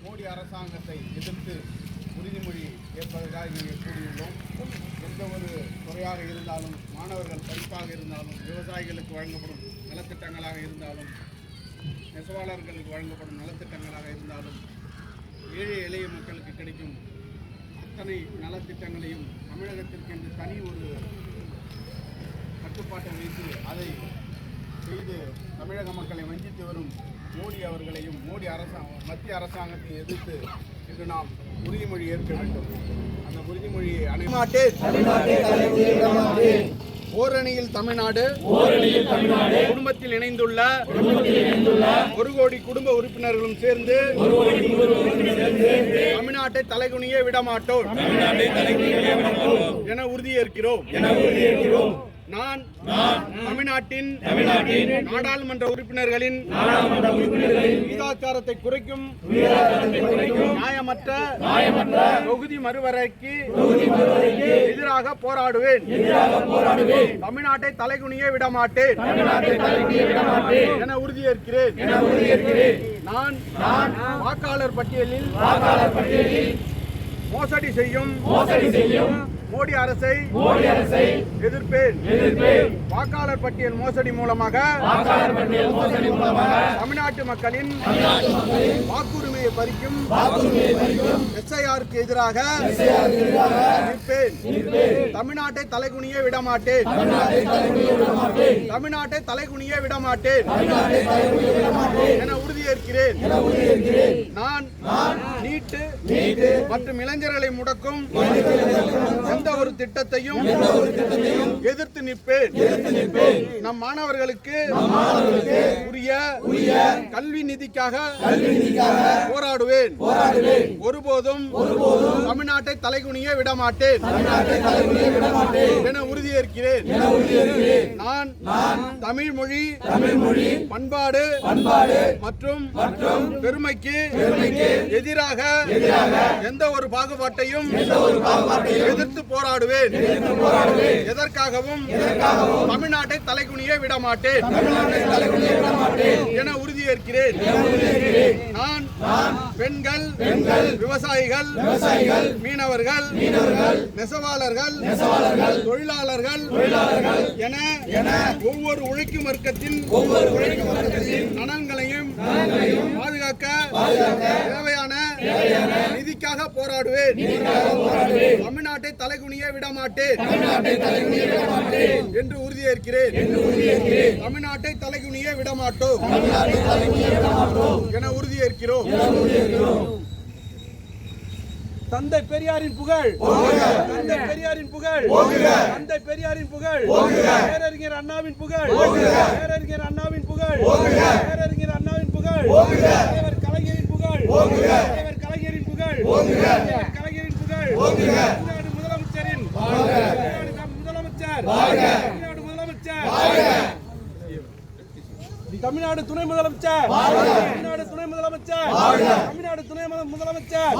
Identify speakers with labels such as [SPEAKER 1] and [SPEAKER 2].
[SPEAKER 1] மோடி அரசாங்கத்தை எதிர்த்து உறுதிமொழி ஏற்பதற்காக இங்கே கூடியுள்ளோம். எந்த ஒரு துறையாக இருந்தாலும், மாணவர்கள் படிப்பாக இருந்தாலும், விவசாயிகளுக்கு வழங்கப்படும் நலத்திட்டங்களாக இருந்தாலும், நெசவாளர்களுக்கு வழங்கப்படும் நலத்திட்டங்களாக இருந்தாலும், ஏழை எளிய மக்களுக்கு கிடைக்கும் அத்தனை நலத்திட்டங்களையும் தமிழகத்திற்கு என்று தனி ஒரு கட்டுப்பாட்டை வைத்து அதை செய்து தமிழக மக்களை வஞ்சித்து வரும் மோடி அவர்களையும் மத்திய அரசாங்கத்தை எதிர்த்து இன்று நாம் உறுதிமொழி ஏற்க வேண்டும். அந்த உறுதிமொழியை ஓரணியில் தமிழ்நாடு குடும்பத்தில் இணைந்துள்ள 1 கோடி குடும்ப உறுப்பினர்களும் சேர்ந்து தமிழ்நாட்டை தலைகுனிய விடமாட்டோம் என உறுதியேற்கிறோம். நான் தமிழ்நாட்டின் நாடாளுமன்ற உறுப்பினர்களின் விகிதாச்சாரத்தை குறைக்கும் நியாயமற்ற தொகுதி மறுவரைக்கு எதிராக போராடுவேன். தமிழ்நாட்டை தலைகுனிய விடமாட்டேன் என உறுதியேற்கிறேன். நான் வாக்காளர் பட்டியலில் மோசடி செய்யும் மோடி அரசை எதிர்ப்பேன். வாக்காளர் பட்டியல் மோசடி மூலமாக தமிழ்நாட்டு மக்களின் வாக்குரிமையை பறிக்கும் SIRக்கு எதிராக நிற்பேன். தமிழ்நாட்டை தலைகுனிய விடமாட்டேன். தமிழ்நாட்டை தலைகுனிய விடமாட்டேன் என உறுதியேற்கிறேன். நான் நீட்டு மற்றும் இளைஞர்களை முடக்கும் எந்த ஒரு திட்டத்தையும் எதிர்த்து நிற்பேன். நம் மாணவர்களுக்கு உரிய கல்வி நிதிக்காக போராடுவேன். ஒருபோதும் தமிழ்நாட்டை தலைகுனிய விடமாட்டேன் என உறுதியேற்கிறேன். நான் தமிழ் மொழி பண்பாடு மற்றும் பெருமைக்கு எதிராக எந்த ஒரு பாகுபாட்டையும் எதிர்த்து போராடுவேன். எதற்காகவும் தமிழ்நாட்டை தலைகுனிய விடமாட்டேன் என உறுதியேற்கிறேன். நான் பெண்கள், விவசாயிகள், மீனவர்கள், நெசவாளர்கள், தொழிலாளர்கள் என ஒவ்வொரு உழைக்கும் வர்க்கத்தின் நலன்களையும் பாதுகாக்க தேவையான நிதிக்காக போராடுவேன். தமிழ்நாட்டை தலைகுனிய விடமாட்டேன் என்று உறுதியேற்கிறேன். தமிழ்நாட்டை தலைகுனிய விடமாட்டோம் என உறுதியேற்கிறோம்.
[SPEAKER 2] தந்தை பெரியாரின் புகழ், தந்தை பெரியாரின் புகழ், தந்தை பெரியாரின் புகழ், பேரறிஞர் அண்ணாவின் புகழ், பேரறிஞர் அண்ணாவின் புகழ், பேரறிஞர் அண்ணாவின் புகழ், தலைவர் கலைஞரின் புகழ், தலைவர் கலைஞரின் புகழ், தலைவர் கலைஞரின் புகழ், தமிழ்நாடு முதலமைச்சரின் முதலமைச்சர், தமிழ்நாடு முதலமைச்சர், தமிழ்நாடு துணை முதலமைச்சர், தமிழ்நாடு துணை முதலமைச்சர், தமிழ்நாடு துணை முதலமைச்சர்.